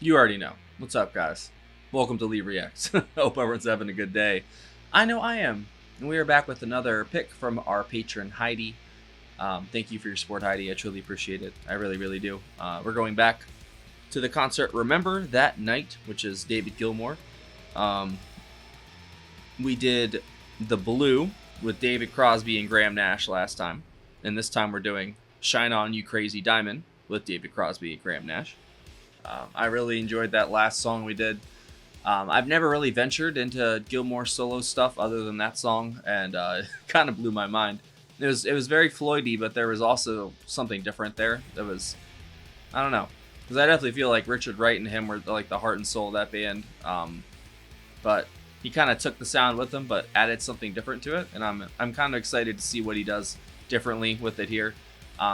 You already know. What's up, guys? Welcome to Lee Reacts. Hope everyone's having a good day. I know I am. And we are back with another pick from our patron, Heidi. Thank you for your support, Heidi. I truly appreciate it. I really, really do. We're going back to the concert Remember That Night, which is David Gilmour. We did The Blue with David Crosby and Graham Nash last time. And this time we're doing Shine On You Crazy Diamond with David Crosby and Graham Nash. I really enjoyed that last song we did. I've never really ventured into Gilmour solo stuff other than that song, and it kind of blew my mind. It was very Floydy, but there was also something different there. That was, I don't know, because I definitely feel like Richard Wright and him were like the heart and soul of that band. But he kind of took the sound with him, but added something different to it, and I'm kind of excited to see what he does differently with it here.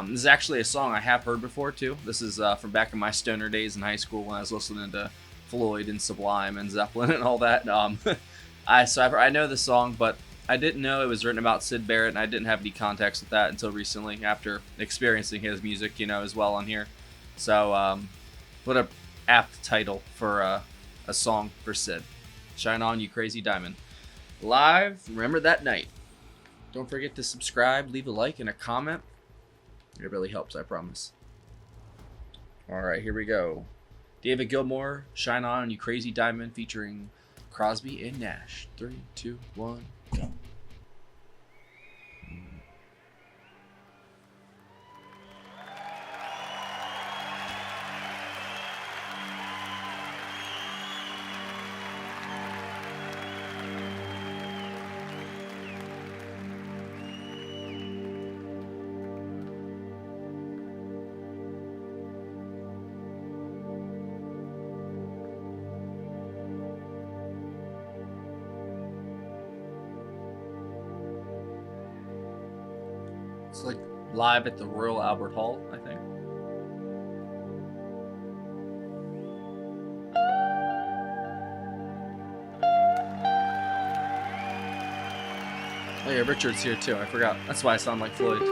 This is actually a song I have heard before too. This is from back in my stoner days in high school when I was listening to Floyd and Sublime and Zeppelin and all that. I know the song, but I didn't know it was written about Syd Barrett, and I didn't have any context with that until recently after experiencing his music, as well on here. So, what a apt title for a song for Syd. Shine On You Crazy Diamond. Live, Remember That Night. Don't forget to subscribe, leave a like, and a comment. It really helps, I promise. Alright, here we go. David Gilmour, Shine On You Crazy Diamond, featuring Crosby and Nash. 3, 2, 1, go. It's like live at the Royal Albert Hall, I think. Oh yeah, Richard's here too. I forgot. That's why I sound like Floyd.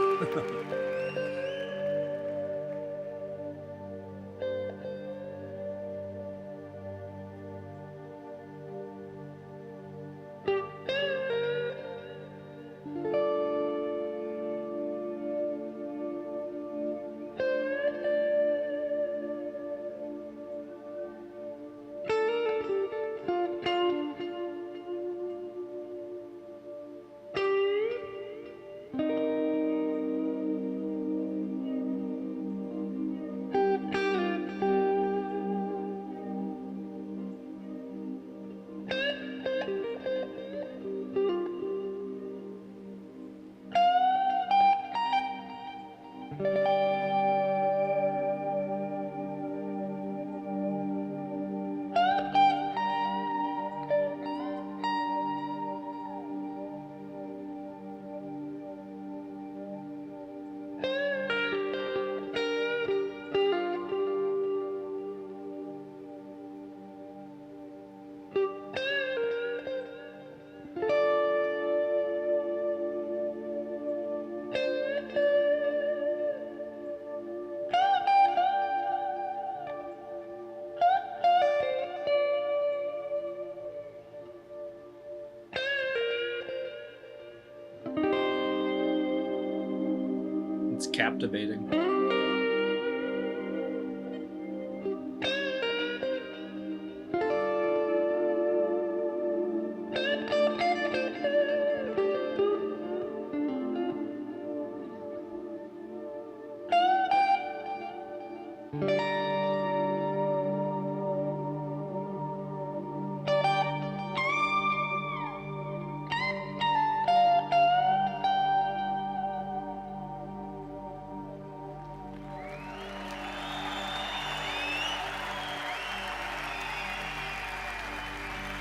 It's captivating.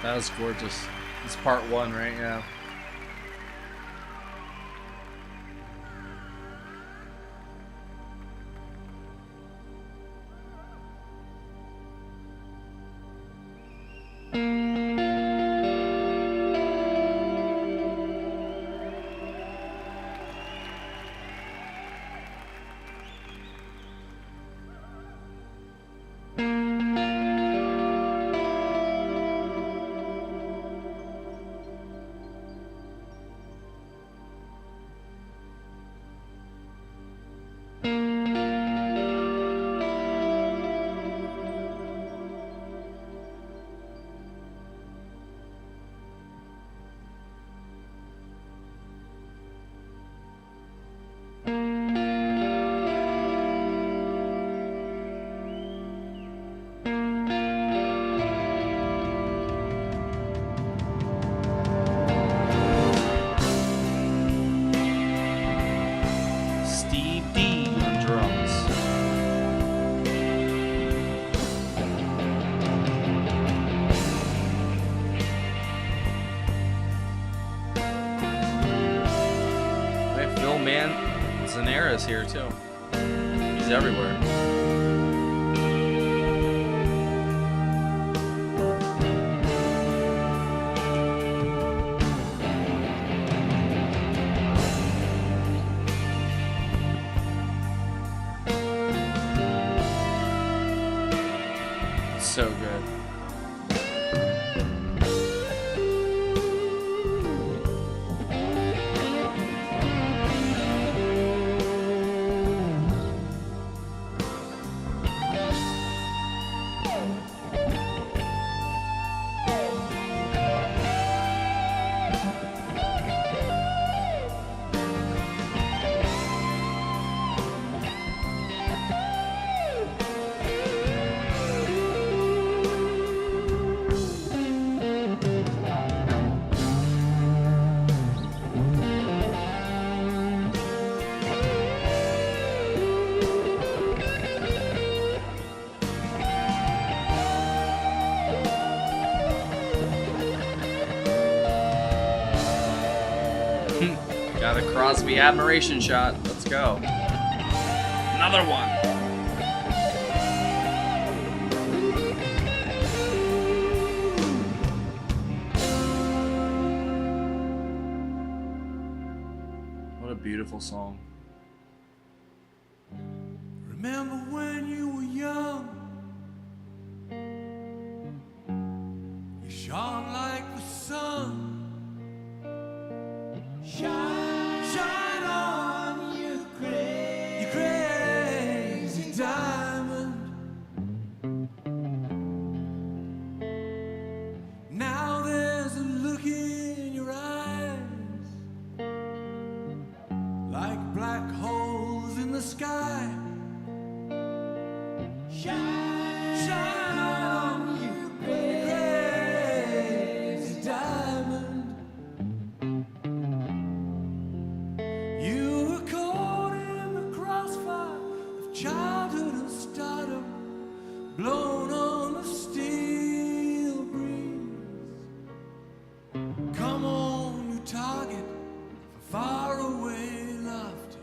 That was gorgeous. It's part one, right? Yeah. Era's here too. He's everywhere. So good. Got a Crosby admiration shot. Let's go. Another one. What a beautiful song. Remember when you were young? You shone like the sun. Shine on, you crazy diamond. Now there's a look in your eyes, like black holes in the sky. Shine on, you crazy diamond. You were caught in the crossfire of childhood and stardom, blown on the steel breeze. Come on, you target for faraway laughter.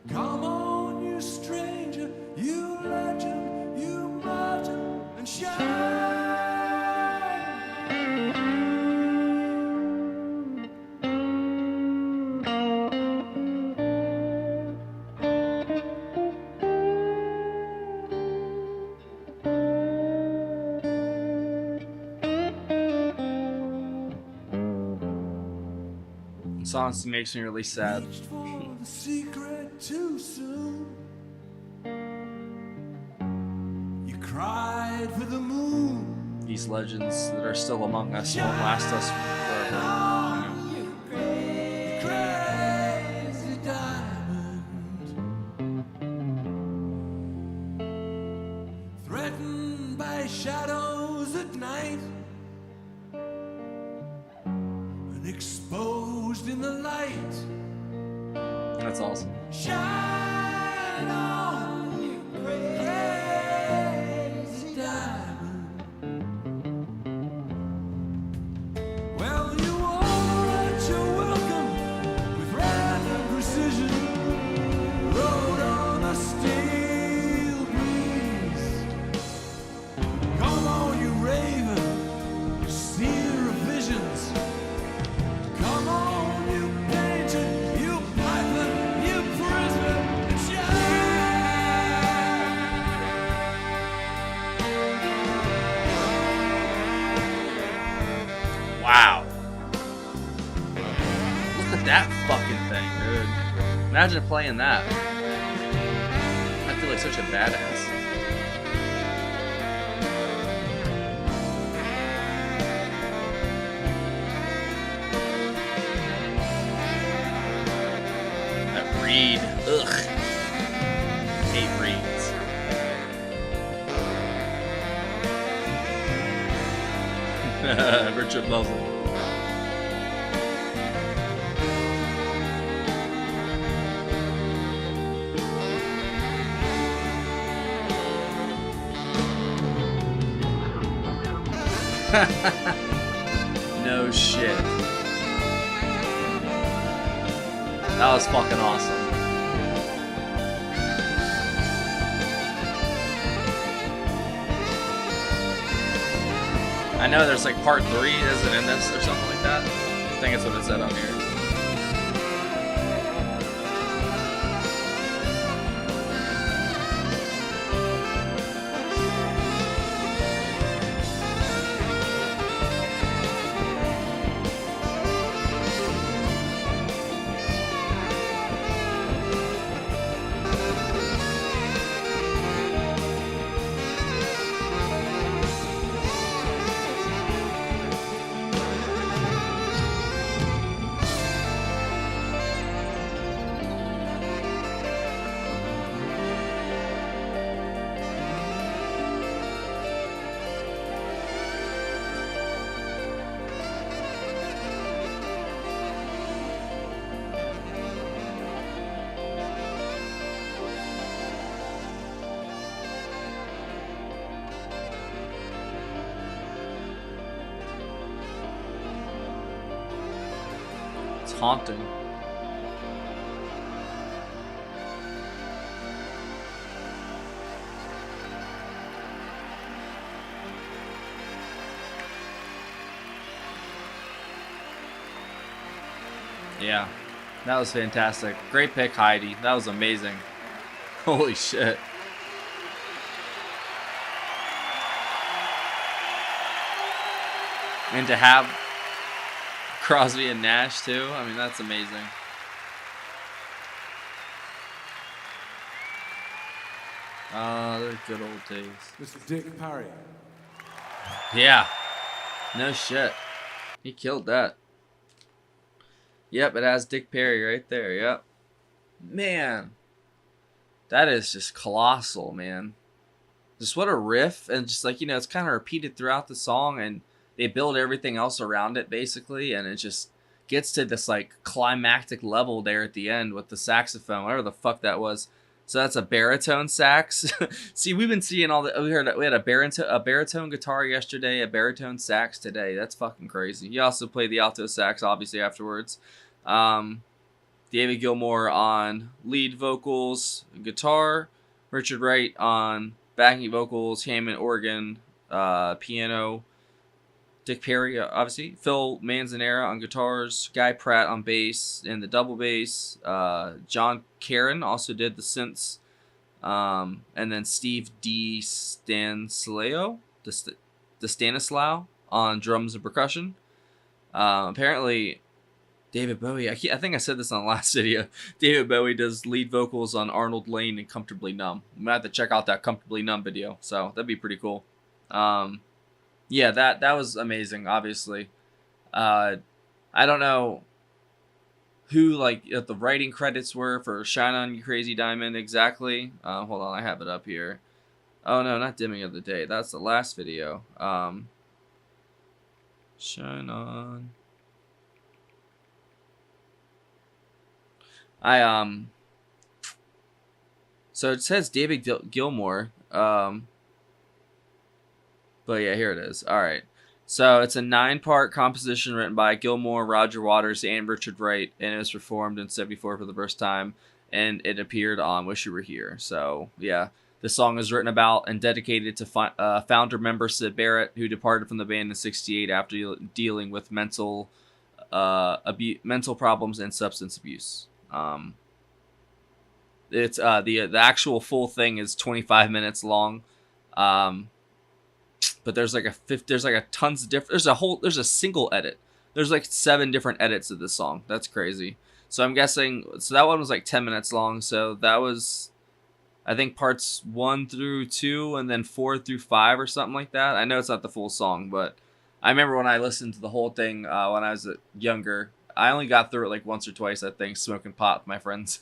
Come on, you stranger, you legend, you martyr, and shine. The song makes me really sad. Reached for the secret too soon. You cried for the moon. These legends that are still among us won't last us forever. You crazy diamond. Threatened by shadows at night, and exposed in the light. That's awesome. Shine on, you crazy diamond. Well, you overwrought your welcome with random precision. Rode on a steel breeze. Come on, you raven, you seer of visions. Come on, you painter, you piper, you prisoner, and Wow. Look at that fucking thing, dude. Imagine playing that. I feel like such a badass. That reed. Ugh. Hate reeds. Richard loves it. No shit. That was fucking awesome. I know there's like part 3 isn't in this or something like that. I think that's what it said on here. It's haunting. Yeah, that was fantastic. Great pick, Heidi. That was amazing. Holy shit. And to have Crosby and Nash too. I mean, that's amazing. They're good old days. Mr. Dick Parry. Yeah. No shit. He killed that. Yep, it has Dick Perry right there. Yep. Man. That is just colossal, man. Just what a riff. And just like, you know, it's kind of repeated throughout the song. And they build everything else around it, basically. And it just gets to this, like, climactic level there at the end with the saxophone. Whatever the fuck that was. So that's a baritone sax. See, we've been seeing all the... We had a baritone guitar yesterday, a baritone sax today. That's fucking crazy. He also played the alto sax, obviously, afterwards. David Gilmour on lead vocals, guitar. Richard Wright on backing vocals, Hammond organ, piano. Dick Perry, obviously. Phil Manzanera on guitars. Guy Pratt on bass and the double bass. John Caron also did the synths. And then Steve D. Stanislao on drums and percussion. Apparently, David Bowie, I think I said this on the last video. David Bowie does lead vocals on Arnold Lane and Comfortably Numb. I'm going to have to check out that Comfortably Numb video. So that'd be pretty cool. Yeah, that was amazing, obviously. I don't know who, like, the writing credits were for Shine On You Crazy Diamond exactly. Hold on, I have it up here. Oh, no, not Dimming of the Day. That's the last video. Shine On. So it says David Gilmour. But yeah, here it is. All right. So it's a 9-part composition written by Gilmour, Roger Waters, and Richard Wright, and it was performed in '74 for the first time, and it appeared on Wish You Were Here. So yeah, the song is written about and dedicated to founder member Syd Barrett, who departed from the band in '68 after dealing with mental problems and substance abuse. It's the actual full thing is 25 minutes long. But there's like tons of different. There's a single edit. There's like 7 different edits of this song. That's crazy. So I'm guessing. So that one was like 10 minutes long. So that was, I think, parts 1 through 2, and then 4 through 5 or something like that. I know it's not the full song, but I remember when I listened to the whole thing when I was younger. I only got through it like once or twice. I think smoking pot with my friends.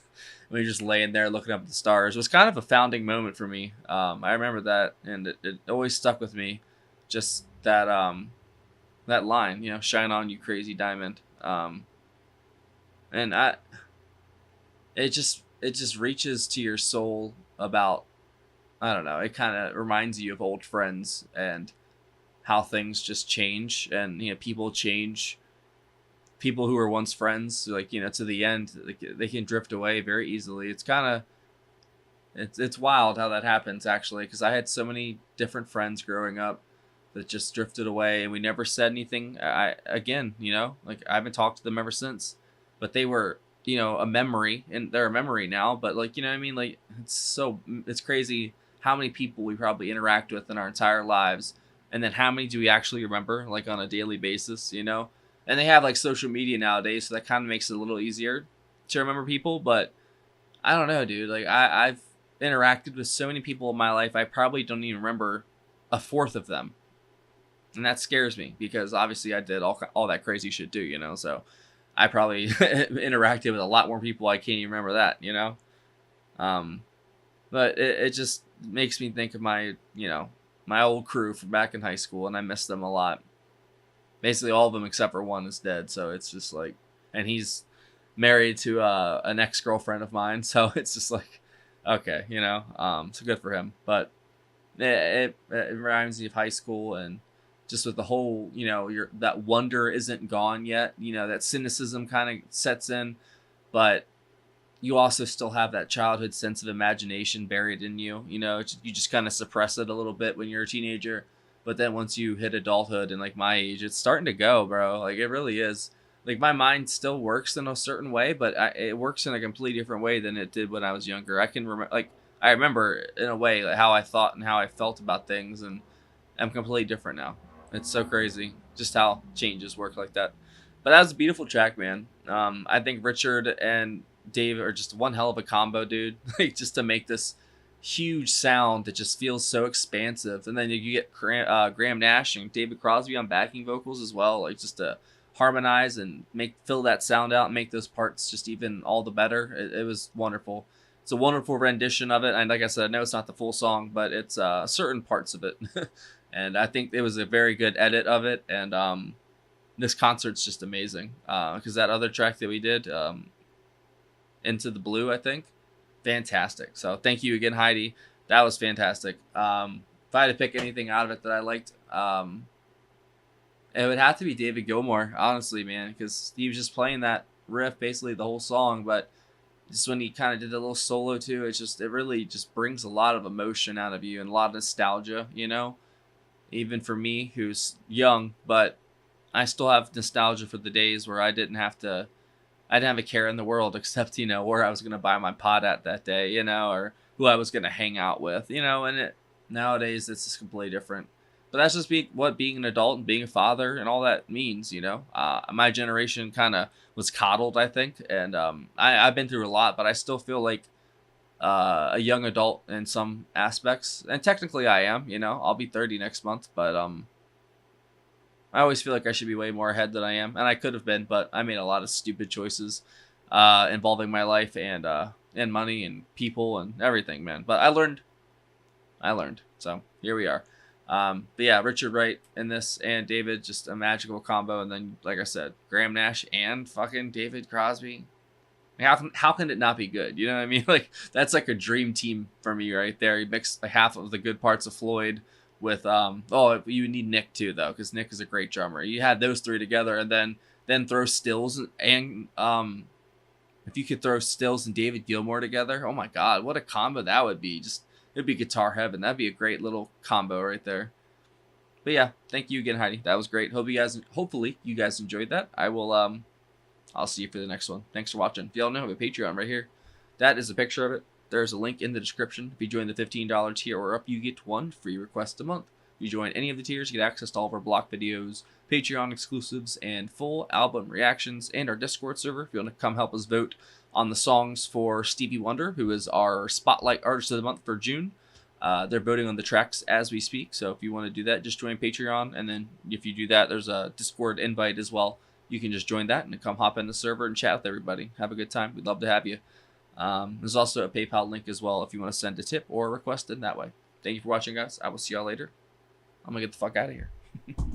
We were just laying there looking up at the stars. It was kind of a founding moment for me. I remember that, and it always stuck with me. Just that line, you know, shine on you crazy diamond. And it just reaches to your soul about, I don't know, it kind of reminds you of old friends and how things just change, and, you know, people change. People who were once friends, like, you know, to the end, they can drift away very easily. It's kind of, it's wild how that happens, actually, because I had so many different friends growing up. that just drifted away, and we never said anything. Again, like I haven't talked to them ever since, but they were, a memory, and they're a memory now. But like, you know what I mean? Like it's crazy how many people we probably interact with in our entire lives, and then how many do we actually remember like on a daily basis, And they have like social media nowadays, so that kind of makes it a little easier to remember people. But I don't know, dude. Like I've interacted with so many people in my life, I probably don't even remember a fourth of them, and that scares me because obviously I did all that crazy shit too, So I probably interacted with a lot more people. I can't even remember that. Um, but it just makes me think of my old crew from back in high school, and I miss them a lot. Basically, all of them except for one is dead, so it's just like, and he's married to an ex-girlfriend of mine, so it's just like, okay, so good for him. But it reminds me of high school, and just with the whole, that wonder isn't gone yet. That cynicism kind of sets in, but you also still have that childhood sense of imagination buried in you. You just kind of suppress it a little bit when you're a teenager, but then once you hit adulthood and like my age, it's starting to go, bro. Like it really is. Like my mind still works in a certain way, but it works in a completely different way than it did when I was younger. I can remember, like I remember in a way like how I thought and how I felt about things, and I'm completely different now. It's so crazy just how changes work like that. But that was a beautiful track, man. I think Richard and Dave are just one hell of a combo, dude. Like just to make this huge sound that just feels so expansive, and then you get Graham Nash and David Crosby on backing vocals as well, like just to harmonize and fill that sound out and make those parts just even all the better. It was wonderful. It's a wonderful rendition of it, and like I said, I know it's not the full song, but it's certain parts of it. And I think it was a very good edit of it, and this concert's just amazing because that other track that we did, Into the Blue, I think, fantastic. So thank you again, Heidi. That was fantastic. If I had to pick anything out of it that I liked, it would have to be David Gilmour, honestly, man, because he was just playing that riff basically the whole song, but just when he kind of did a little solo too, it really just brings a lot of emotion out of you and a lot of nostalgia, even for me who's young, but I still have nostalgia for the days where I didn't have a care in the world except, where I was going to buy my pot at that day, or who I was going to hang out with, and nowadays it's just completely different. But that's just what being an adult and being a father and all that means, My generation kind of was coddled, I think, and I've been through a lot, but I still feel like a young adult in some aspects, and technically I am. I'll be 30 next month, but I always feel like I should be way more ahead than I am, and I could have been, but I made a lot of stupid choices involving my life and money and people and everything, man. But I learned, so here we are. But yeah, Richard Wright in this and David, just a magical combo. And then, like I said, Graham Nash and fucking David Crosby. How can it not be good? You know what I mean? Like that's like a dream team for me right there. You mix like half of the good parts of Floyd with you need Nick too though, because Nick is a great drummer. You had those three together, and then throw Stills and if you could throw Stills and David Gilmour together, oh my god, what a combo that would be. It'd be guitar heaven. That'd be a great little combo right there. But yeah, thank you again, Heidi. That was great. Hopefully you guys enjoyed that. I'll see you for the next one. Thanks for watching. If y'all know, I have a Patreon right here. That is a picture of it. There's a link in the description. If you join the $15 tier or up, you get one free request a month. If you join any of the tiers, you get access to all of our block videos, Patreon exclusives, and full album reactions, and our Discord server. If you want to come help us vote on the songs for Stevie Wonder, who is our Spotlight Artist of the Month for June. They're voting on the tracks as we speak, so if you want to do that, just join Patreon, and then if you do that, there's a Discord invite as well. You can just join that and come hop in the server and chat with everybody. Have a good time. We'd love to have you. There's also a PayPal link as well if you want to send a tip or request it that way. Thank you for watching, guys. I will see y'all later. I'm going to get the fuck out of here.